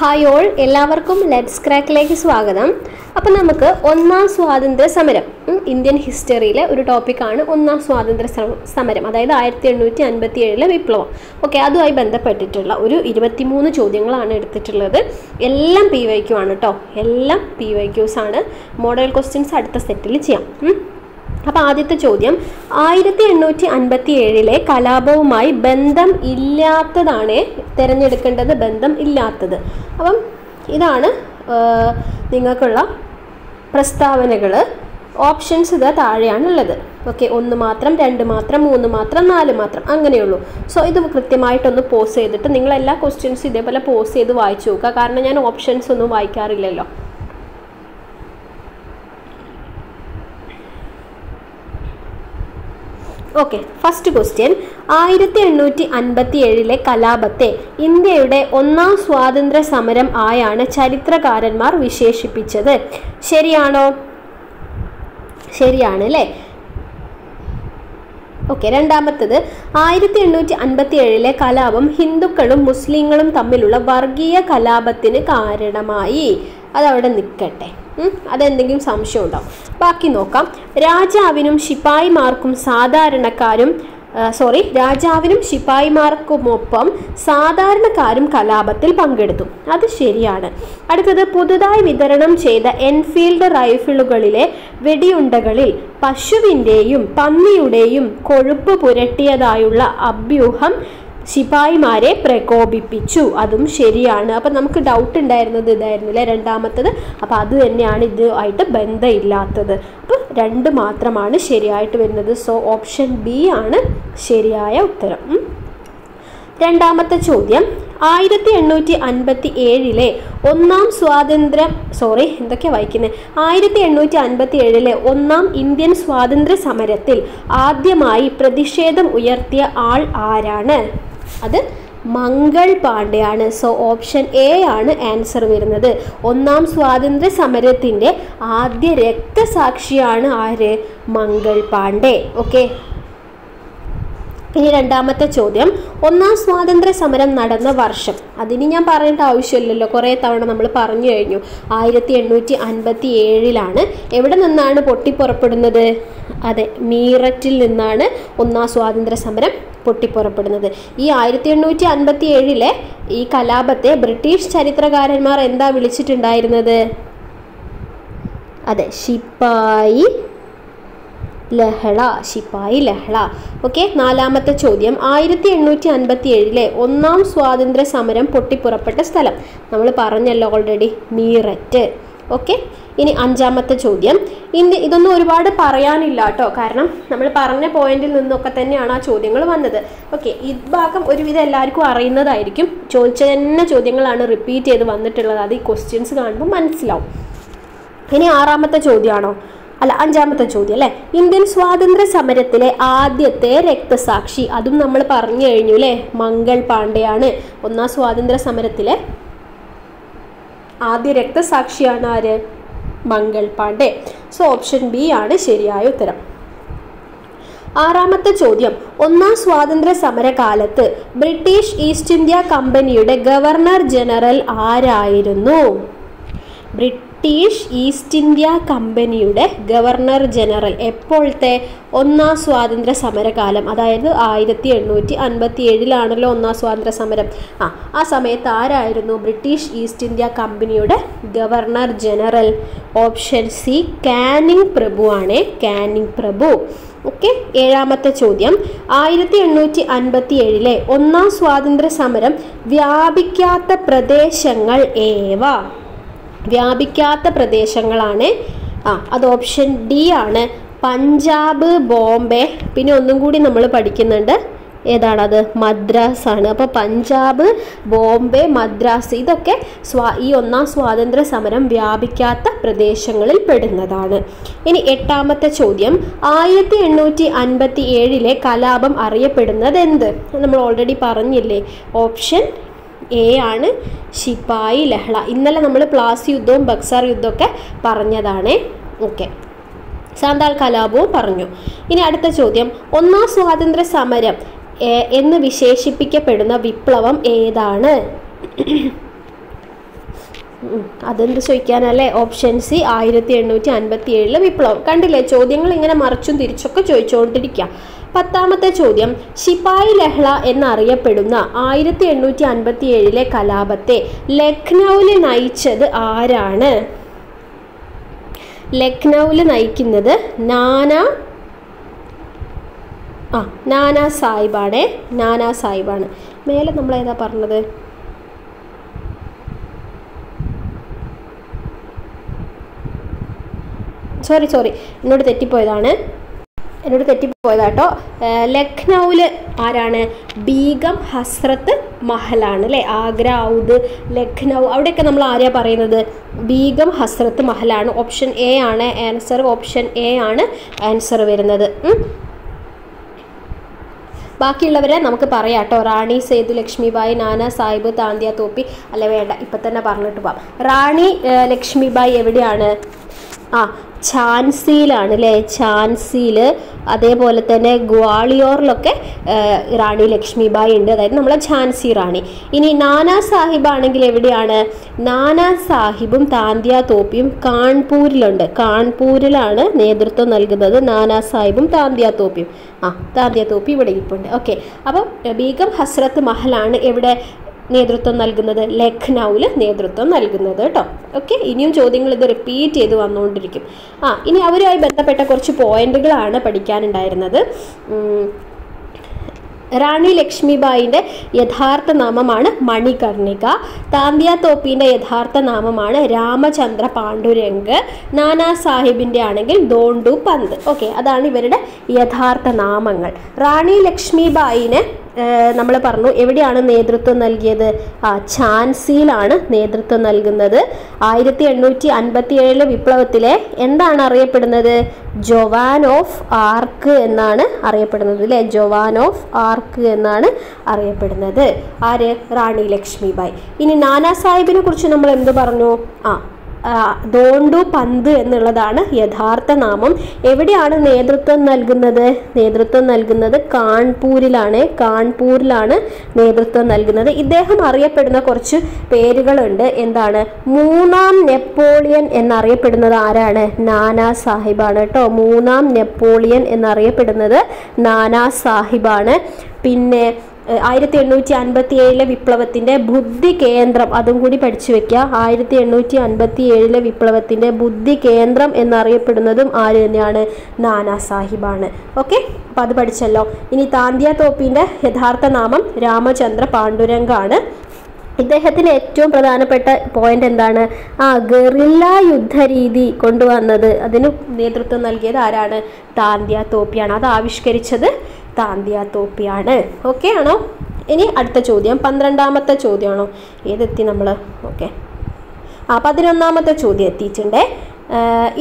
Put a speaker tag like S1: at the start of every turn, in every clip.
S1: Hi all, എല്ലാവർക്കും let's ക്രാക്കിലേക്ക് സ്വാഗതം. അപ്പോൾ നമുക്ക് ഒന്നാം സ്വാതന്ത്ര്യ സമരം, ഇന്ത്യൻ ഹിസ്റ്ററിയിലെ ഒരു ടോപ്പിക്കാണ് ഒന്നാം സ്വാതന്ത്ര്യ സമരം, അതായത് 1857 വിപ്ലവം. ഓക്കെ, അതുമായി ബന്ധപ്പെട്ടിട്ടുള്ള ഒരു 23 ചോദ്യങ്ങളാണ് എടുത്തിട്ടുള്ളത്. എല്ലാം PYQ ആണ് കേട്ടോ, എല്ലാം PYQs ആണ്. മോഡൽ ക്വസ്റ്റ്യൻസ് അടുത്ത സെറ്റിൽ ചെയ്യാം. അപ്പോൾ ആദ്യത്തെ ചോദ്യം, 1857 കലാപവുമായി ബന്ധം ഇല്ലാത്തതാണ് തിരഞ്ഞെടുക്കേണ്ടത്, ബന്ധം ഇല്ലാത്തത്. അപ്പം ഇതാണ് നിങ്ങൾക്കുള്ള പ്രസ്താവനകൾ. ഓപ്ഷൻസ് ഇത് താഴെയാണുള്ളത്. ഓക്കെ, 1 മാത്രം, 2 മാത്രം, 3 മാത്രം, 4 മാത്രം, അങ്ങനെയുള്ളൂ. സോ ഇത് കൃത്യമായിട്ടൊന്ന് പോസ് ചെയ്തിട്ട് നിങ്ങൾ എല്ലാ ക്വസ്റ്റ്യൻസും ഇതേപോലെ പോസ് ചെയ്ത് വായിച്ചു നോക്കുക. കാരണം ഞാൻ ഓപ്ഷൻസ് ഒന്നും വായിക്കാറില്ലല്ലോ. ഓക്കെ, ഫസ്റ്റ് ക്വസ്റ്റ്യൻ, 1857 കലാപത്തെ ഇന്ത്യയുടെ ഒന്നാം സ്വാതന്ത്ര്യ സമരം ആയാണ് ചരിത്രകാരന്മാർ വിശേഷിപ്പിച്ചത്. ശരിയാണോ? ശരിയാണ് അല്ലേ? ഓക്കെ, രണ്ടാമത്തത്, 1857 കലാപം ഹിന്ദുക്കളും മുസ്ലിങ്ങളും തമ്മിലുള്ള വർഗീയ കലാപത്തിന് കാരണമായി. അതവിടെ നിൽക്കട്ടെ, അതെന്തെങ്കിലും സംശയം ഉണ്ടാവും. ബാക്കി നോക്കാം. രാജാവിനും ശിപ്പായിമാർക്കുമൊപ്പം സാധാരണക്കാരും കലാപത്തിൽ പങ്കെടുത്തു. അത് ശരിയാണ്. അടുത്തത്, പുതുതായി വിതരണം ചെയ്ത എൻഫീൽഡ് റൈഫിളുകളിലെ വെടിയുണ്ടകളിൽ പശുവിൻ്റെയും പന്നിയുടെയും കൊഴുപ്പ് പുരട്ടിയതായുള്ള അഭ്യൂഹം ശിപ്പായിമാരെ പ്രകോപിപ്പിച്ചു. അതും ശരിയാണ്. അപ്പം നമുക്ക് ഡൗട്ട് ഉണ്ടായിരുന്നത് ഇതായിരുന്നില്ലേ, രണ്ടാമത്തത്. അപ്പം അത് തന്നെയാണ് ഇതുമായിട്ട് ബന്ധമില്ലാത്തത്. അപ്പോൾ 2 മാത്രമാണ് ശരിയായിട്ട് വരുന്നത്. സോ ഓപ്ഷൻ B ആണ് ശരിയായ ഉത്തരം. രണ്ടാമത്തെ ചോദ്യം, 1857 ഒന്നാം 1857 ഒന്നാം ഇന്ത്യൻ സ്വാതന്ത്ര്യ സമരത്തിൽ ആദ്യമായി പ്രതിഷേധം ഉയർത്തിയ ആൾ ആരാണ്? അത് മംഗൾ പാണ്ഡെയാണ്. സോ ഓപ്ഷൻ A ആണ് ആൻസർ വരുന്നത്. ഒന്നാം സ്വാതന്ത്ര്യ സമരത്തിൻ്റെ ആദ്യ രക്തസാക്ഷിയാണ് ആര്? മംഗൾ പാണ്ഡെ. ഓക്കെ, ഇനി രണ്ടാമത്തെ ചോദ്യം, ഒന്നാം സ്വാതന്ത്ര്യ സമരം നടന്ന വർഷം. അതിന് ഞാൻ പറയേണ്ട ആവശ്യമില്ലല്ലോ, കുറേ തവണ നമ്മൾ പറഞ്ഞു കഴിഞ്ഞു. 1857 എവിടെ നിന്നാണ് പൊട്ടിപ്പുറപ്പെടുന്നത്? അതെ, മീററ്റിൽ നിന്നാണ് ഒന്നാം സ്വാതന്ത്ര്യ സമരം പൊട്ടിപ്പുറപ്പെടുന്നത്. ഈ 1857 ഈ കലാപത്തെ ബ്രിട്ടീഷ് ചരിത്രകാരന്മാർ എന്താ വിളിച്ചിട്ടുണ്ടായിരുന്നത്? അതെ, ശിപ്പായി ലഹള. ഓക്കെ, നാലാമത്തെ ചോദ്യം, 1857 ഒന്നാം സ്വാതന്ത്ര്യ സമരം പൊട്ടിപ്പുറപ്പെട്ട സ്ഥലം നമ്മൾ പറഞ്ഞല്ലോ ഓൾറെഡി, മീററ്റ്. ഓക്കെ, ഇനി അഞ്ചാമത്തെ ചോദ്യം, ഇതൊന്നും ഒരുപാട് പറയാനില്ല കേട്ടോ, കാരണം നമ്മൾ പറഞ്ഞ പോയിന്റിൽ നിന്നൊക്കെ തന്നെയാണ് ആ ചോദ്യങ്ങൾ വന്നത്. ഓക്കെ, ഈ ഭാഗം ഒരുവിധം എല്ലാവർക്കും അറിയുന്നതായിരിക്കും. ചോദിച്ച തന്നെ ചോദ്യങ്ങളാണ് റിപ്പീറ്റ് ചെയ്ത് വന്നിട്ടുള്ളത്. അത് ഈ ക്വസ്റ്റ്യൻസ് കാണുമ്പോൾ മനസ്സിലാവും. ഇനി ആറാമത്തെ ചോദ്യമാണോ? അല്ല, അഞ്ചാമത്തെ ചോദ്യം അല്ലേ. ഇന്ത്യൻ സ്വാതന്ത്ര്യ സമരത്തിലെ ആദ്യത്തെ രക്തസാക്ഷി, അതും നമ്മൾ പറഞ്ഞു കഴിഞ്ഞു അല്ലേ, മംഗൾ പാണ്ഡെയാണ്. ഒന്നാം സ്വാതന്ത്ര്യ സമരത്തിലെ ആദ്യ രക്തസാക്ഷിയാണ് ആര്? Mangal Pandey. So option B ആണ് ശരിയായ ഉത്തരം. ആറാമത്തെ ചോദ്യം, ഒന്നാം സ്വാതന്ത്ര്യ സമരകാലത്ത് ബ്രിട്ടീഷ് ഈസ്റ്റ് ഇന്ത്യ കമ്പനിയുടെ ഗവർണർ ജനറൽ ആരായിരുന്നു? ബ്രിട്ടീഷ് ഈസ്റ്റ് ഇന്ത്യ കമ്പനിയുടെ ഗവർണർ ജനറൽ എപ്പോഴത്തെ? ഒന്നാം സ്വാതന്ത്ര്യ സമരകാലം, അതായത് 1857 ഒന്നാം സ്വാതന്ത്ര്യ സമരം. ആ സമയത്ത് ആരായിരുന്നു ബ്രിട്ടീഷ് ഈസ്റ്റ് ഇന്ത്യ കമ്പനിയുടെ governor general? Option C Canning പ്രഭു ആണ്, കാനിങ് പ്രഭു. ഓക്കെ, ഏഴാമത്തെ ചോദ്യം, 1857 ഒന്നാം സ്വാതന്ത്ര്യ സമരം വ്യാപിക്കാത്ത പ്രദേശങ്ങൾ ഏവ? വ്യാപിക്കാത്ത പ്രദേശങ്ങളാണ്, അത് ഓപ്ഷൻ D ആണ്, പഞ്ചാബ്, ബോംബെ, പിന്നെ ഒന്നും കൂടി നമ്മൾ പഠിക്കുന്നുണ്ട്, ഏതാണത്? മദ്രാസ് ആണ്. അപ്പോൾ പഞ്ചാബ്, ബോംബെ, മദ്രാസ് ഇതൊക്കെ ഈ ഒന്നാം സ്വാതന്ത്ര്യ സമരം വ്യാപിക്കാത്ത പ്രദേശങ്ങളിൽ പെടുന്നതാണ്. ഇനി എട്ടാമത്തെ ചോദ്യം, 1857 കലാപം അറിയപ്പെടുന്നത് എന്ത്? നമ്മൾ ഓൾറെഡി പറഞ്ഞില്ലേ, ഓപ്ഷൻ A ആണ്, ശിപ്പായി ലഹള. ഇന്നലെ നമ്മൾ പ്ലാസി യുദ്ധവും ബക്സാർ യുദ്ധമൊക്കെ പറഞ്ഞതാണ്. ഓക്കെ, സാന്താൾ കലാപവും പറഞ്ഞു. ഇനി അടുത്ത ചോദ്യം, ഒന്നാം സ്വാതന്ത്ര്യ സമരം എന്ന് വിശേഷിപ്പിക്കപ്പെടുന്ന വിപ്ലവം ഏതാണ്? അതെന്ത് ചോദിക്കാനല്ലേ? ഓപ്ഷൻ സി 1857 വിപ്ലവം. കണ്ടില്ലേ, ചോദ്യങ്ങൾ ഇങ്ങനെ മറിച്ചും തിരിച്ചൊക്കെ ചോദിച്ചുകൊണ്ടിരിക്കുക. 10ാമത്തെ ചോദ്യം, ശിപായി ലഹള എന്നറിയപ്പെടുന്ന 1857 കലാപത്തെ ലക്നൌവിൽ നയിച്ചത് ആരാണ്? ലക്നൌവിൽ നയിക്കുന്നത് നാനാ സാഹിബാണ്. നാനാ സാഹിബാണ്. മേലെ നമ്മൾ ഏതാ പറഞ്ഞത്? സോറി എന്നോട് തെറ്റിപ്പോയതാട്ടോ. ലക്നൌവിൽ ആരാണ്? ബീഗം ഹസ്രത്ത് മഹലാണ് അല്ലേ? ആഗ്ര, ഔദ്, ലക്നൗ അവിടെയൊക്കെ നമ്മൾ ആരെയാണ് പറയുന്നത്? ബീഗം ഹസ്രത്ത് മഹലാണ്. ഓപ്ഷൻ എ ആണ് ആൻസർ. ഓപ്ഷൻ എ ആണ് ആൻസർ വരുന്നത്. ബാക്കിയുള്ളവരെ നമുക്ക് പറയാം കേട്ടോ. റാണി സേതു ലക്ഷ്മിബായി, നാനാ സാഹിബ്, താന്തിയ തോപ്പി. അല്ല വേണ്ട, ഇപ്പം തന്നെ പറഞ്ഞിട്ട് പോവാം. റാണി ലക്ഷ്മിബായി എവിടെയാണ്? ഝാൻസിയിലാണ് അല്ലേ? ഝാൻസിയിൽ, അതേപോലെ തന്നെ ഗ്വാളിയോറിലൊക്കെ റാണി ലക്ഷ്മിബായി ഉണ്ട്. അതായത് നമ്മളെ ഝാൻസി റാണി. ഇനി നാനാ സാഹിബ് ആണെങ്കിൽ എവിടെയാണ്? നാനാ സാഹിബും താന്തിയ തോപ്പിയും കാൺപൂരിലുണ്ട്. കാൺപൂരിലാണ് നേതൃത്വം നൽകുന്നത് നാനാ സാഹിബും താന്തിയ തോപ്പിയും. താന്തിയ തോപ്പി ഇവിടെ ഇരിപ്പുണ്ട്. ഓക്കെ, അപ്പോൾ ബീഗം ഹസ്രത്ത് മഹലാണ് എവിടെ നേതൃത്വം നൽകുന്നത്? ലക്നൌവിൽ നേതൃത്വം നൽകുന്നത് കേട്ടോ. ഓക്കെ, ഇനിയും ചോദ്യങ്ങൾ ഇത് റിപ്പീറ്റ് ചെയ്ത് വന്നുകൊണ്ടിരിക്കും. ഇനി അവരുമായി ബന്ധപ്പെട്ട കുറച്ച് പോയിന്റുകളാണ് പഠിക്കാനുണ്ടായിരുന്നത്. റാണി ലക്ഷ്മിബായിൻ്റെ യഥാർത്ഥ നാമമാണ് മണികർണിക. താന്തിയ തോപ്പിൻ്റെ യഥാർത്ഥ നാമമാണ് രാമചന്ദ്ര പാണ്ഡുരംഗ്. നാനാ സാഹിബിൻ്റെ ആണെങ്കിൽ ദോണ്ടു പന്ത്. ഓക്കെ, അതാണ് ഇവരുടെ യഥാർത്ഥ നാമങ്ങൾ. റാണി ലക്ഷ്മിബായിനെ നമ്മൾ പറഞ്ഞു എവിടെയാണ് നേതൃത്വം നൽകിയത്? ഝാൻസിയിലാണ് നേതൃത്വം നൽകുന്നത്. 1857 വിപ്ലവത്തിലെ എന്താണ് അറിയപ്പെടുന്നത്? ജവാൻ ഓഫ് ആർക്ക് എന്നാണ് അറിയപ്പെടുന്നത് അല്ലേ? ജവാൻ ഓഫ് ആർക്ക് എന്നാണ് അറിയപ്പെടുന്നത്. ആര്? റാണി ലക്ഷ്മിബായി. ഇനി നാനാ സാഹിബിനെ കുറിച്ച് നമ്മൾ എന്ത് പറഞ്ഞു? ദോണ്ടു പന്ത് എന്നുള്ളതാണ് യഥാർത്ഥ നാമം. എവിടെയാണ് നേതൃത്വം നൽകുന്നത്? നേതൃത്വം നൽകുന്നത് കാൺപൂരിലാണ് നേതൃത്വം നൽകുന്നത്. ഇദ്ദേഹം അറിയപ്പെടുന്ന കുറച്ച് പേരുകളുണ്ട്. എന്താണ്? 3ാം നെപ്പോളിയൻ എന്നറിയപ്പെടുന്നത് ആരാണ്? നാനാ സാഹിബാണ് കേട്ടോ. 3ാം നെപ്പോളിയൻ എന്നറിയപ്പെടുന്നത് നാനാ സാഹിബാണ്. പിന്നെ 1857 വിപ്ലവത്തിൻ്റെ ബുദ്ധി കേന്ദ്രം, അതും കൂടി പഠിച്ചു വെക്കുക. 1857 വിപ്ലവത്തിൻ്റെ ബുദ്ധി കേന്ദ്രം എന്നറിയപ്പെടുന്നതും ആര് തന്നെയാണ്? നാനാ സാഹിബാണ്. ഓക്കെ, അപ്പോൾ അത് പഠിച്ചല്ലോ. ഇനി താന്തിയ തോപ്പിൻ്റെ യഥാർത്ഥ നാമം രാമചന്ദ്ര പാണ്ഡുരംഗാണ്. ഇദ്ദേഹത്തിന് ഏറ്റവും പ്രധാനപ്പെട്ട പോയിന്റ് എന്താണ്? ഗറില്ല യുദ്ധരീതി കൊണ്ടുവന്നത്, അതിന് നേതൃത്വം നൽകിയത് ആരാണ്? താന്തിയ തോപ്പിയാണ്. അത് ആവിഷ്കരിച്ചത് താന്തിയ തോപ്പിയാണ്. ഓക്കെ ആണോ? ഇനി അടുത്ത ചോദ്യം 12ാമത്തെ ചോദ്യമാണോ? ഏതെത്തി നമ്മൾ? ഓക്കെ, 11ാമത്തെ ചോദ്യം എത്തിയിട്ടുണ്ട്.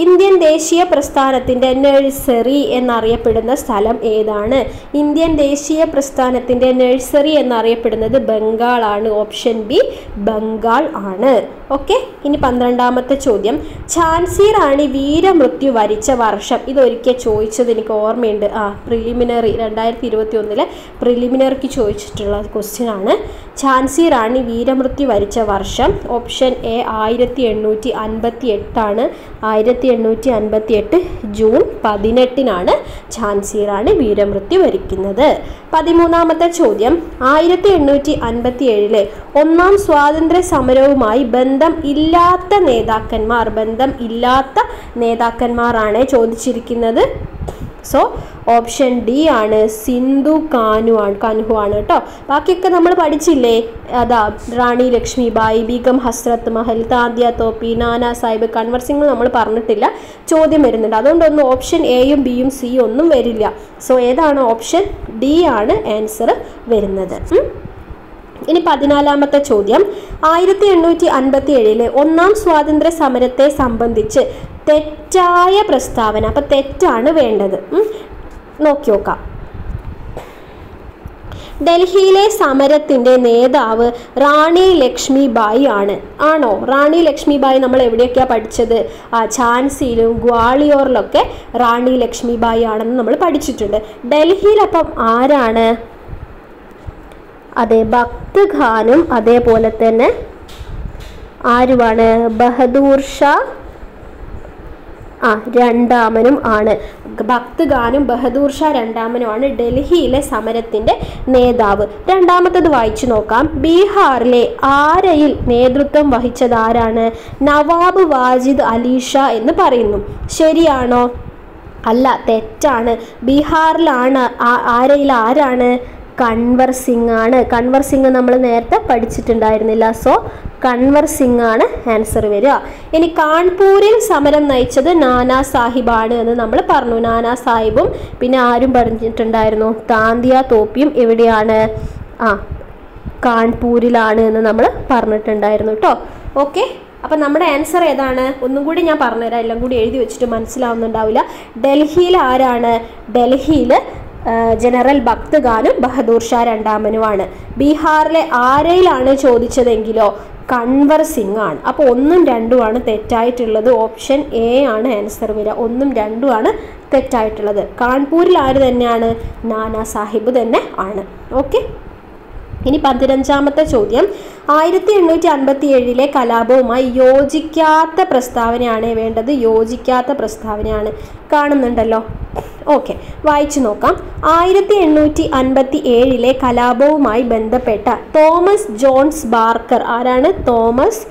S1: ഇന്ത്യൻ ദേശീയ പ്രസ്ഥാനത്തിൻ്റെ നഴ്സറി എന്നറിയപ്പെടുന്ന സ്ഥലം ഏതാണ്? ഇന്ത്യൻ ദേശീയ പ്രസ്ഥാനത്തിൻ്റെ നഴ്സറി എന്നറിയപ്പെടുന്നത് ബംഗാളാണ്. ഓപ്ഷൻ ബി ബംഗാൾ ആണ്. ഓക്കെ, ഇനി 12ാമത്തെ ചോദ്യം. ഝാൻസി റാണി വീരമൃത്യു വരിച്ച വർഷം. ഇതൊരിക്കൽ ചോദിച്ചത് എനിക്ക് ഓർമ്മയുണ്ട്. പ്രിലിമിനറി 2021 പ്രിലിമിനറിക്ക് ചോദിച്ചിട്ടുള്ള ക്വസ്റ്റ്യൻ ആണ്. ഝാൻസി റാണി വീരമൃത്യു വരിച്ച വർഷം ഓപ്ഷൻ എ 1858 ആണ്. 1858 ജൂൺ 18 ഝാൻസി റാണി വീരമൃത്യു വരിക്കുന്നത്. 13ാമത്തെ ചോദ്യം. 1857 ഒന്നാം സ്വാതന്ത്ര്യ സമരവുമായി ബന്ധം ഇല്ലാത്ത നേതാക്കന്മാരാണ് ചോദിച്ചിരിക്കുന്നത്. സോ ഓപ്ഷൻ ഡി ആണ് സിന്ധു കാൻഹു ആണ് കേട്ടോ. ബാക്കിയൊക്കെ നമ്മൾ പഠിച്ചില്ലേ? അതാ റാണി ലക്ഷ്മിബായി, ബീഗം ഹസ്രത്ത് മഹൽ, താന്തിയ തോപ്പി, നാനാ സാഹിബ്, കൻവർ സിംഗ് നമ്മൾ പറഞ്ഞിട്ടില്ല. ചോദ്യം വരുന്നുണ്ട്. അതുകൊണ്ടൊന്നും ഓപ്ഷൻ എയും ബിയും സിയും ഒന്നും വരില്ല. സോ ഏതാണ്? ഓപ്ഷൻ ഡി ആണ് ആൻസർ വരുന്നത്. ഇനി 14ാമത്തെ ചോദ്യം. 1857 ഒന്നാം സ്വാതന്ത്ര്യ സമരത്തെ സംബന്ധിച്ച് തെറ്റായ പ്രസ്താവന. അപ്പം തെറ്റാണ് വേണ്ടത്. നോക്കി നോക്കാം. ഡൽഹിയിലെ സമരത്തിൻ്റെ നേതാവ് റാണി ലക്ഷ്മിബായി ആണോ? റാണി ലക്ഷ്മിബായി നമ്മൾ എവിടെയൊക്കെയാണ് പഠിച്ചത്? ഝാൻസിയിലും ഗ്വാളിയോറിലൊക്കെ റാണി ലക്ഷ്മിബായി ആണെന്ന് നമ്മൾ പഠിച്ചിട്ടുണ്ട്. ഡൽഹിയിലപ്പം ആരാണ്? അതെ, ഭക്ത് ഖാനും അതേപോലെ തന്നെ ആരുമാണ്? ബഹദൂർ ഷാ രണ്ടാമനും ആണ്. ഭക്ത് ഖാനും ബഹദൂർ ഷാ രണ്ടാമനുമാണ് ഡൽഹിയിലെ സമരത്തിന്റെ നേതാവ്. രണ്ടാമത്തത് വായിച്ചു നോക്കാം. ബീഹാറിലെ ആരയിൽ നേതൃത്വം വഹിച്ചത് ആരാണ്? നവാബ് വാജിദ് അലി ഷാ എന്ന് പറയുന്നു. ശരിയാണോ? അല്ല, തെറ്റാണ്. ബീഹാറിലാണ് ആരയിൽ ആരാണ്? കൻവർ സിംഗ് ആണ്. കൻവർ സിംഗ് നമ്മൾ നേരത്തെ പഠിച്ചിട്ടുണ്ടായിരുന്നില്ല. സോ കൻവർ സിംഗ് ആണ് ആൻസർ വരിക. ഇനി കാൺപൂരിൽ സമരം നയിച്ചത് നാനാ സാഹിബാണ് എന്ന് നമ്മൾ പറഞ്ഞു. നാനാ സാഹിബും പിന്നെ ആരും പറഞ്ഞിട്ടുണ്ടായിരുന്നു? താന്തിയ തോപ്പിയും എവിടെയാണ്? കാൺപൂരിലാണ് എന്ന് നമ്മൾ പറഞ്ഞിട്ടുണ്ടായിരുന്നു കേട്ടോ. ഓക്കെ, അപ്പം നമ്മുടെ ആൻസർ ഏതാണ്? ഒന്നും കൂടി ഞാൻ പറഞ്ഞുതരാം, എല്ലാം കൂടി എഴുതി വെച്ചിട്ട് മനസ്സിലാവുന്നുണ്ടാവില്ല. ഡൽഹിയിൽ ആരാണ്? ഡൽഹിയിൽ ജനറൽ ഭക്ത് ഖാനും ബഹദൂർ ഷാ രണ്ടാമനുമാണ്. ബീഹാറിലെ ആരയിലാണ് ചോദിച്ചതെങ്കിലോ കൻവർ സിംഗ് ആണ്. അപ്പോൾ 1ഉം 2ഉം ആണ് തെറ്റായിട്ടുള്ളത്. ഓപ്ഷൻ എ ആണ് ആൻസർ വരിക. 1ഉം 2ഉം ആണ് തെറ്റായിട്ടുള്ളത്. കാൺപൂരിൽ ആര് തന്നെയാണ്? നാനാ സാഹിബ് തന്നെ ആണ്. ഓക്കെ, ഇനി 15ാമത്തെ ചോദ്യം. 1857 കലാപവുമായി യോജിക്കാത്ത പ്രസ്താവനയാണ് വേണ്ടത്. യോജിക്കാത്ത പ്രസ്താവനയാണ് കാണുന്നുണ്ടല്ലോ. ഓക്കെ, വായിച്ചു നോക്കാം. 1857 കലാപവുമായി ബന്ധപ്പെട്ട തോമസ് ജോൺസ് ബാർക്കർ ആരാണ്? തോമസ്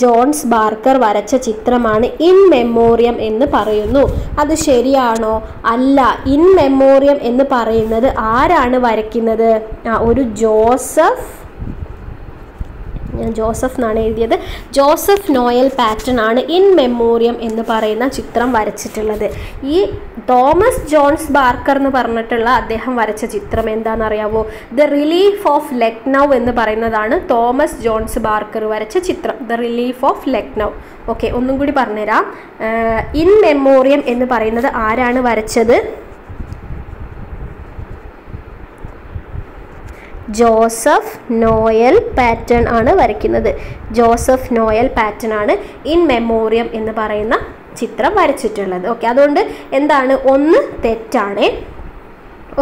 S1: ജോൺസ് ബാർക്കർ വരച്ച ചിത്രമാണ് ഇൻ മെമ്മോറിയം എന്ന് പറയുന്നു. അത് ശരിയാണോ? അല്ല. ഇൻ മെമ്മോറിയം എന്ന് പറയുന്നത് ആരാണ് വരയ്ക്കുന്നത്? ഒരു ജോസഫ് എന്നാണ് എഴുതിയത്. ജോസഫ് നോയൽ പാറ്റൺ ആണ് ഇൻ മെമ്മോറിയം എന്ന് പറയുന്ന ചിത്രം വരച്ചിട്ടുള്ളത്. ഈ തോമസ് ജോൺസ് ബാർക്കർ എന്ന് പറഞ്ഞിട്ടുള്ള അദ്ദേഹം വരച്ച ചിത്രം എന്താണെന്നറിയാവോ? ദ റിലീഫ് ഓഫ് ലക്നൗ എന്ന് പറയുന്നതാണ് തോമസ് ജോൺസ് ബാർക്കർ വരച്ച ചിത്രം. The relief of Lucknow. Okay, ഒന്നും കൂടി പറഞ്ഞുതരാം. ഇൻ മെമ്മോറിയം എന്ന് പറയുന്നത് ആരാണ് വരച്ചത്? ജോസഫ് നോയൽ പാറ്റൺ ആണ് വരയ്ക്കുന്നത്. ജോസഫ് നോയൽ പാറ്റൺ ആണ് ഇൻ മെമ്മോറിയം എന്ന് പറയുന്ന ചിത്രം വരച്ചിട്ടുള്ളത്. ഓക്കെ, അതുകൊണ്ട് എന്താണ്? 1 തെറ്റാണ്.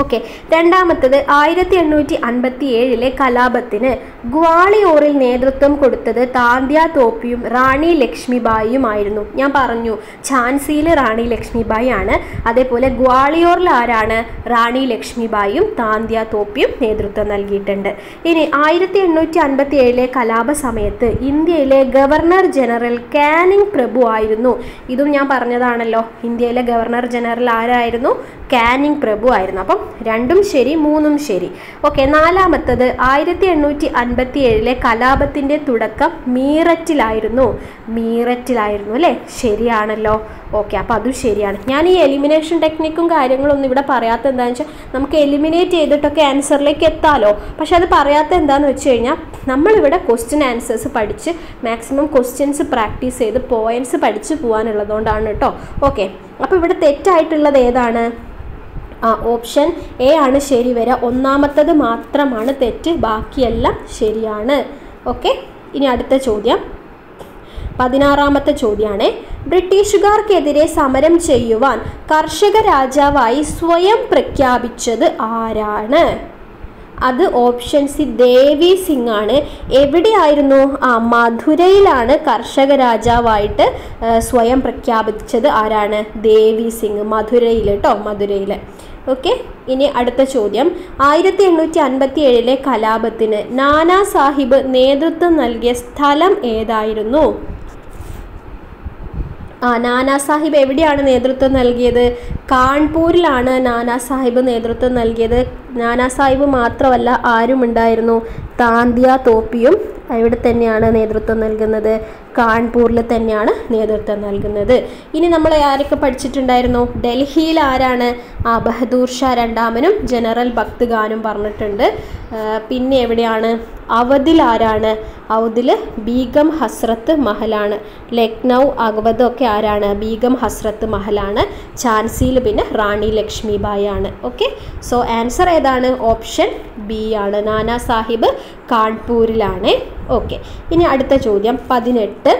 S1: ഓക്കെ, രണ്ടാമത്തത് 1857 കലാപത്തിന് ഗ്വാളിയോറിൽ നേതൃത്വം കൊടുത്തത് താന്ത്യ തോപ്പിയും റാണി ലക്ഷ്മിബായിയുമായിരുന്നു. ഞാൻ പറഞ്ഞു ഝാൻസിയിൽ റാണി ലക്ഷ്മിബായി ആണ്. അതേപോലെ ഗ്വാളിയോറിൽ ആരാണ്? റാണി ലക്ഷ്മിബായിയും താന്ത്യ തോപ്പിയും നേതൃത്വം നൽകിയിട്ടുണ്ട്. ഇനി 1857 കലാപ സമയത്ത് ഇന്ത്യയിലെ ഗവർണർ ജനറൽ കാനിങ് പ്രഭു ആയിരുന്നു. ഇതും ഞാൻ പറഞ്ഞതാണല്ലോ. ഇന്ത്യയിലെ ഗവർണർ ജനറൽ ആരായിരുന്നു? കാനിങ് പ്രഭു ആയിരുന്നു. അപ്പം 2ഉം ശരി, 3ഉം ശരി. ഓക്കെ, നാലാമത്തത് 1857 കലാപത്തിന്റെ തുടക്കം മീററ്റിലായിരുന്നു. അല്ലേ? ശരിയാണല്ലോ. ഓക്കെ, അപ്പോൾ അതും ശരിയാണ്. ഞാൻ ഈ എലിമിനേഷൻ ടെക്നിക്കും കാര്യങ്ങളൊന്നും ഇവിടെ പറയാത്ത എന്താണെന്ന് വെച്ചാൽ നമുക്ക് എലിമിനേറ്റ് ചെയ്തിട്ടൊക്കെ ആൻസറിലേക്ക് എത്താമല്ലോ. പക്ഷെ അത് പറയാത്ത എന്താണെന്ന് വെച്ച് കഴിഞ്ഞാൽ നമ്മളിവിടെ ക്വസ്റ്റ്യൻ ആൻസേഴ്സ് പഠിച്ച് മാക്സിമം ക്വസ്റ്റ്യൻസ് പ്രാക്ടീസ് ചെയ്ത് പോയിന്റ്സ് പഠിച്ച് പോകാനുള്ളതുകൊണ്ടാണ് കേട്ടോ. ഓക്കെ, അപ്പോൾ ഇവിടെ തെറ്റായിട്ടുള്ളത് ഏതാണ്? ഓപ്ഷൻ എ ആണ് ശരി വരിക. 1ാമത്തത് മാത്രമാണ് തെറ്റ്, ബാക്കിയെല്ലാം ശരിയാണ്. ഓക്കെ, ഇനി അടുത്ത ചോദ്യം 16ാമത്തെ ചോദ്യമാണ്. ബ്രിട്ടീഷുകാർക്കെതിരെ സമരം ചെയ്യുവാൻ കർഷക രാജാവായി സ്വയം പ്രഖ്യാപിച്ചത് ആരാണ്? അത് ഓപ്ഷൻ സി ദേവി സിംഗ് ആണ്. എവിടെയായിരുന്നു? മധുരയിലാണ് കർഷക രാജാവായിട്ട് സ്വയം പ്രഖ്യാപിച്ചത്. ആരാണ്? ദേവി സിംഗ്. മധുരയിൽ കേട്ടോ, മധുരയിൽ. ഓക്കെ, ഇനി അടുത്ത ചോദ്യം. 1857 കലാപത്തിന് നാനാ സാഹിബ് നേതൃത്വം നൽകിയ സ്ഥലം ഏതായിരുന്നു? നാനാ സാഹിബ് എവിടെയാണ് നേതൃത്വം നൽകിയത്? കാൺപൂരിലാണ് നാനാ സാഹിബ് നേതൃത്വം നൽകിയത്. നാനാ സാഹിബ് മാത്രമല്ല, ആരും ഉണ്ടായിരുന്നു? താന്ത്യ തോപ്പിയും ഇവിടെ തന്നെയാണ് നേതൃത്വം നൽകുന്നത്. കാൺപൂരിൽ തന്നെയാണ് നേതൃത്വം നൽകുന്നത്. ഇനി നമ്മൾ ആരൊക്കെ പഠിച്ചിട്ടുണ്ടായിരുന്നു? ഡൽഹിയിൽ ആരാണ്? ബഹദൂർ ഷാ രണ്ടാമനും ജനറൽ ഭക്ത് ഖാനും പറഞ്ഞിട്ടുണ്ട്. പിന്നെ എവിടെയാണ്? അവധിൽ ആരാണ്? അവധിൽ ബീഗം ഹസ്രത്ത് മഹലാണ്. ലക്നൗ, അവധ് ഒക്കെ ആരാണ്? ബീഗം ഹസ്രത്ത് മഹലാണ്. ഝാൻസിയിൽ പിന്നെ റാണി ലക്ഷ്മിബായി ആണ്. ഓക്കെ, സോ ആൻസർ ഏതാണ്? ഓപ്ഷൻ ബി ആണ്. നാനാ സാഹിബ് കാൺപൂരിലാണ്. ഓക്കെ, ഇനി അടുത്ത ചോദ്യം 18.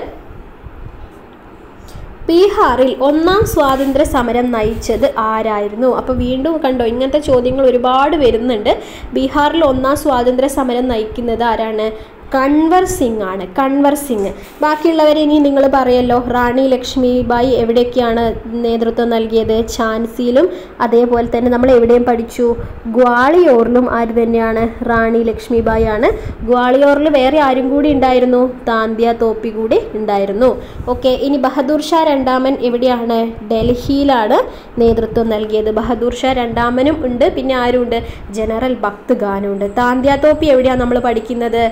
S1: ബീഹാറിൽ 1ാം സ്വാതന്ത്ര്യ സമരം നയിച്ചത് ആരായിരുന്നു? അപ്പോൾ വീണ്ടും കണ്ടോ, ഇങ്ങനത്തെ ചോദ്യങ്ങൾ ഒരുപാട് വരുന്നുണ്ട്. ബീഹാറിൽ 1ാം സ്വാതന്ത്ര്യ സമരം നയിക്കുന്നത് ആരാണ്? കൺവർ സിംഗ് ആണ്, കൺവർ സിംഗ്. ബാക്കിയുള്ളവരെ ഇനി നിങ്ങൾ പറയല്ലോ, റാണി ലക്ഷ്മിബായി എവിടെയൊക്കെയാണ് നേതൃത്വം നൽകിയത്? ഝാൻസിയിലും അതേപോലെ തന്നെ നമ്മൾ എവിടെയും പഠിച്ചു, ഗ്വാളിയോറിലും ആര് തന്നെയാണ്? റാണി ലക്ഷ്മിബായി ആണ്. ഗ്വാളിയോറിൽ വേറെ ആരും കൂടി ഉണ്ടായിരുന്നു? താന്ത്യ തോപ്പി കൂടി ഉണ്ടായിരുന്നു. ഓക്കെ, ഇനി ബഹദൂർ ഷാ രണ്ടാമൻ എവിടെയാണ്? ഡൽഹിയിലാണ് നേതൃത്വം നൽകിയത്. ബഹദൂർ ഷാ രണ്ടാമനും ഉണ്ട്, പിന്നെ ആരുണ്ട്? ജനറൽ ഭക്ത് ഖാനും ഉണ്ട്. താന്ത്യ തോപ്പി എവിടെയാണ് നമ്മൾ പഠിക്കുന്നത്?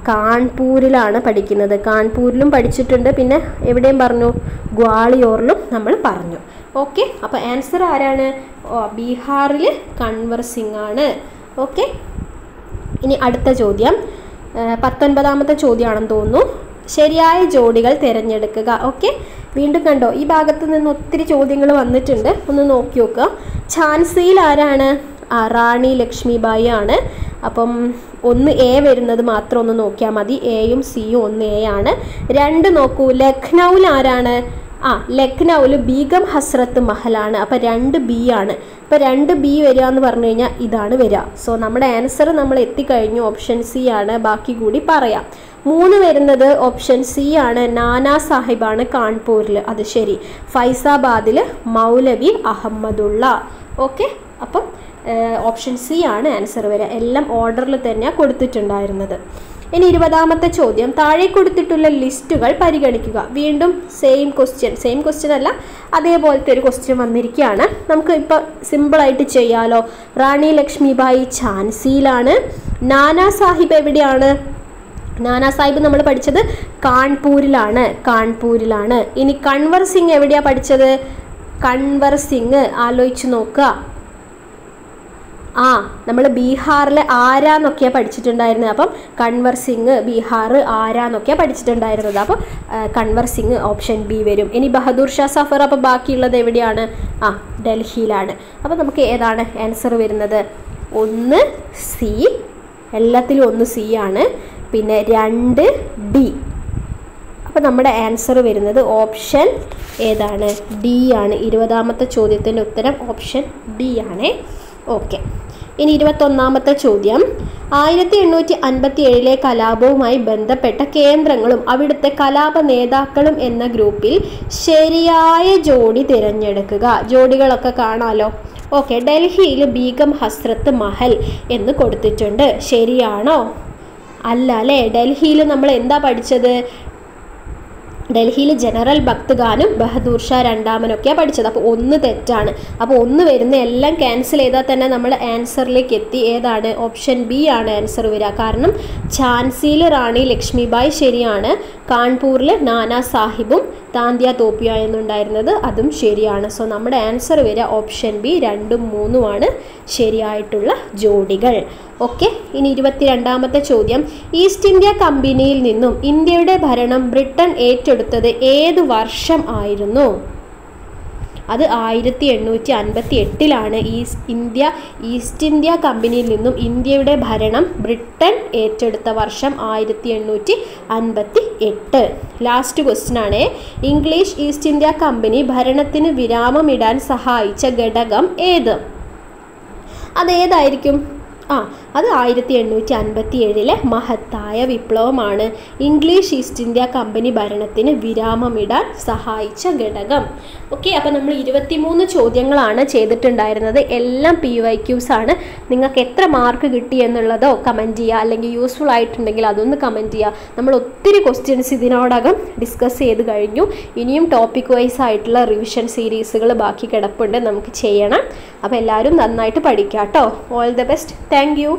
S1: കാൺപൂരിലാണ് പഠിക്കുന്നത്. കാൺപൂരിലും പഠിച്ചിട്ടുണ്ട്, പിന്നെ എവിടെയും പറഞ്ഞു? ഗ്വാളിയോറിലും നമ്മൾ പറഞ്ഞു. ഓക്കെ, അപ്പോൾ ആൻസർ ആരാണ്? ബീഹാറിൽ കൺവർ സിംഗ് ആണ്. ഓക്കെ, ഇനി അടുത്ത ചോദ്യം 19ാമത്തെ ചോദ്യമാണെന്ന് തോന്നുന്നു. ശരിയായ ജോഡികൾ തിരഞ്ഞെടുക്കുക. ഓക്കെ, വീണ്ടും കണ്ടോ, ഈ ഭാഗത്ത് നിന്ന് ഒത്തിരി ചോദ്യങ്ങൾ വന്നിട്ടുണ്ട്, ഒന്ന് നോക്കി നോക്കുക. ഝാൻസിയിൽ ആരാണ്? റാണി ലക്ഷ്മിബായി ആണ്. അപ്പം 1A വരുന്നത് മാത്രം ഒന്ന് നോക്കിയാൽ മതി. എയും സിയും 1A ആണ്. 2 നോക്കൂ, ലക്നൗവിൽ ആരാണ്? ലക്നൗവിൽ ബീഗം ഹസ്രത്ത് മഹലാണ്. അപ്പോൾ 2B ആണ്. അപ്പോൾ 2B വരിക എന്ന് പറഞ്ഞു കഴിഞ്ഞാൽ ഇതാണ് വരിക. സോ നമ്മുടെ ആൻസർ നമ്മൾ എത്തിക്കഴിഞ്ഞു, ഓപ്ഷൻ സി ആണ്. ബാക്കി കൂടി പറയാം. 3 വരുന്നത് ഓപ്ഷൻ സി ആണ്, നാനാ സാഹിബാണ് കാൺപൂരിൽ. അത് ശരി. ഫൈസാബാദിൽ മൗലവി അഹമ്മദുള്ള. ഓക്കെ, അപ്പം ഓപ്ഷൻ സി ആണ് ആൻസർ വരിക. എല്ലാം ഓർഡറിൽ തന്നെയാണ് കൊടുത്തിട്ടുണ്ടായിരുന്നത്. ഇനി 20ാമത്തെ ചോദ്യം, താഴെ കൊടുത്തിട്ടുള്ള ലിസ്റ്റുകൾ പരിഗണിക്കുക. വീണ്ടും സെയിം ക്വസ്റ്റ്യൻ അല്ല, അതേപോലത്തെ ഒരു ക്വസ്റ്റ്യൻ വന്നിരിക്കുകയാണ്. നമുക്ക് ഇപ്പോൾ സിമ്പിളായിട്ട് ചെയ്യാലോ. റാണി ലക്ഷ്മിബായി ഝാൻസിയിലാണ്. നാനാ സാഹിബ് എവിടെയാണ്? നാനാ സാഹിബ് നമ്മൾ പഠിച്ചത് കാൺപൂരിലാണ്. ഇനി കൺവർ സിംഗ് എവിടെയാണ് പഠിച്ചത്? കൺവർ സിംഗ് ആലോചിച്ച് നോക്കുക. നമ്മൾ ബീഹാറിൽ ആരാന്നൊക്കെയാണ് പഠിച്ചിട്ടുണ്ടായിരുന്നത്. അപ്പം കൺവർ സിംഗ് ബീഹാർ ആരാന്നൊക്കെയാണ് പഠിച്ചിട്ടുണ്ടായിരുന്നത്. അപ്പോൾ കൺവർ സിംഗ് ഓപ്ഷൻ ബി വരും. ഇനി ബഹദൂർ ഷാ സഫർ, അപ്പോൾ ബാക്കിയുള്ളത് എവിടെയാണ്? ഡൽഹിയിലാണ്. അപ്പോൾ നമുക്ക് ഏതാണ് ആൻസർ വരുന്നത്? 1C, എല്ലാത്തിലും 1C ആണ്. പിന്നെ 2D. അപ്പോൾ നമ്മുടെ ആൻസർ വരുന്നത് ഓപ്ഷൻ ഏതാണ്? ഡി ആണ്. 20ാമത്തെ ചോദ്യത്തിൻ്റെ ഉത്തരം ഓപ്ഷൻ ഡി ആണ്. ഓക്കെ, ഇനി 21ാമത്തെ ചോദ്യം, 1857 കലാപവുമായി ബന്ധപ്പെട്ട കേന്ദ്രങ്ങളും അവിടുത്തെ കലാപ നേതാക്കളും എന്ന ഗ്രൂപ്പിൽ ശരിയായ ജോഡി തിരഞ്ഞെടുക്കുക. ജോഡികളൊക്കെ കാണാലോ. ഓക്കെ, ഡൽഹിയിൽ ബീഗം ഹസ്രത്ത് മഹൽ എന്ന് കൊടുത്തിട്ടുണ്ട്. ശരിയാണോ? അല്ല അല്ലേ. ഡൽഹിയിൽ നമ്മൾ എന്താ പഠിച്ചത്? ഡൽഹിയിൽ ജനറൽ ഭക്ത് ഖാനും ബഹദൂർ ഷാ രണ്ടാമനൊക്കെയാണ് പഠിച്ചത്. അപ്പോൾ 1 തെറ്റാണ്. അപ്പോൾ 1 വരുന്ന എല്ലാം ക്യാൻസൽ ചെയ്താൽ തന്നെ നമ്മൾ ആൻസറിലേക്ക് എത്തി. ഏതാണ്? ഓപ്ഷൻ ബി ആണ് ആൻസർ വരിക. കാരണം ഝാൻസിയിൽ റാണി ലക്ഷ്മിബായി ശരിയാണ്. കാൺപൂരിൽ നാനാ സാഹിബും താന്ത്യ തോപ്പിയായിരുന്നുണ്ടായിരുന്നത്, അതും ശരിയാണ്. സോ നമ്മുടെ ആൻസർ വരിക ഓപ്ഷൻ ബി. 2ഉം 3ഉം ആണ് ശരിയായിട്ടുള്ള ജോഡികൾ. ഓക്കെ, ഇനി 22ാമത്തെ ചോദ്യം, ഈസ്റ്റ് ഇന്ത്യ കമ്പനിയിൽ നിന്നും ഇന്ത്യയുടെ ഭരണം ബ്രിട്ടൻ ഏറ്റെടുത്തത് ഏത് വർഷം ആയിരുന്നു? അത് 1858 ഈസ്റ്റ് ഇന്ത്യ കമ്പനിയിൽ നിന്നും ഇന്ത്യയുടെ ഭരണം ബ്രിട്ടൻ ഏറ്റെടുത്ത വർഷം 1858. ലാസ്റ്റ് ക്വസ്റ്റ്യൻ ആണ്, ഇംഗ്ലീഷ് ഈസ്റ്റ് ഇന്ത്യ കമ്പനി ഭരണത്തിന് വിരാമമിടാൻ സഹായിച്ച ഘടകം ഏത്? അതേതായിരിക്കും? അത് 1857 മഹത്തായ വിപ്ലവമാണ് ഇംഗ്ലീഷ് ഈസ്റ്റ് ഇന്ത്യ കമ്പനി ഭരണത്തിന് വിരാമമിടാൻ സഹായിച്ച ഘടകം. ഓക്കെ, അപ്പോൾ നമ്മൾ 23 ചോദ്യങ്ങളാണ് ചെയ്തിട്ടുണ്ടായിരുന്നത്. എല്ലാം PYQs ആണ്. നിങ്ങൾക്ക് എത്ര മാർക്ക് കിട്ടി എന്നുള്ളതോ കമൻറ്റ് ചെയ്യുക, അല്ലെങ്കിൽ യൂസ്ഫുൾ ആയിട്ടുണ്ടെങ്കിൽ അതൊന്ന് കമൻറ്റ് ചെയ്യുക. നമ്മൾ ഒത്തിരി ക്വസ്റ്റ്യൻസ് ഇതിനോടകം ഡിസ്കസ് ചെയ്ത് കഴിഞ്ഞു. ഇനിയും ടോപ്പിക് വൈസ് ആയിട്ടുള്ള റിവിഷൻ സീരീസുകൾ ബാക്കി കിടപ്പുണ്ട്, നമുക്ക് ചെയ്യണം. അപ്പോൾ എല്ലാവരും നന്നായിട്ട് പഠിക്കുക കേട്ടോ. All the best. Thank you.